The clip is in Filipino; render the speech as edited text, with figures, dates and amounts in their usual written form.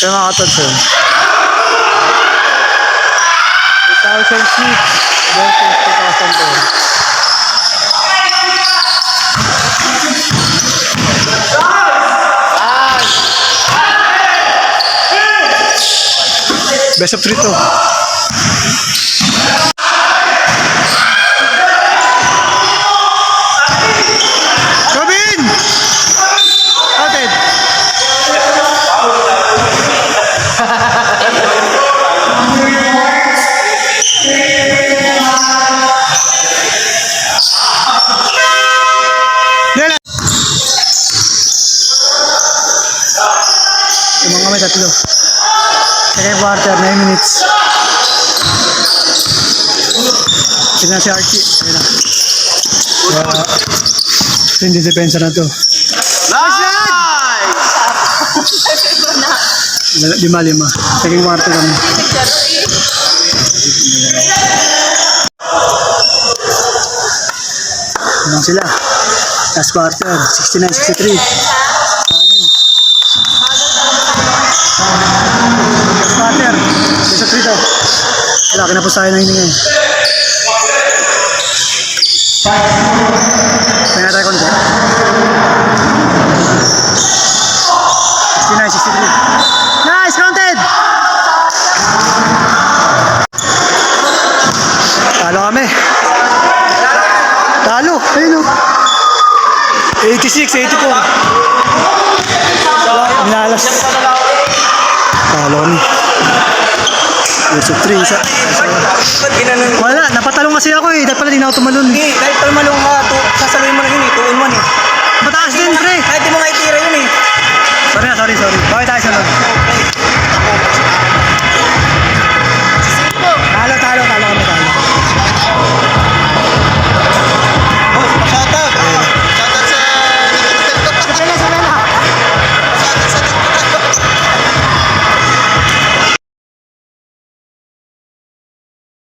Kaya mga katods yun. 2006 versus 2010. Best of 3 to. Robin! Outed! Yung mga may tatlo. Second quarter, 9 minutes. Tignan si Archie. Ayun na. Hindi depensa na to. Nice! 5-5. Second quarter kami. Ayun sila. Last quarter, 69-63. Starter, isa trito. Wala, kinapos tayo ng hininga eh. Kaya na tayo konti. 69-63. Nice, counted! Talo kami. Talo, ayun o. 86-84. Minalas. Talo kami. Versus 3 isa. Wala, napatalong kasi ako eh. Dahil pala di na ako tumalon. Hindi, dahil tumalong ka, sasaluhin mo na yun eh, 2-in-1 eh. Mataas din, pre. Kahit di mo nga itira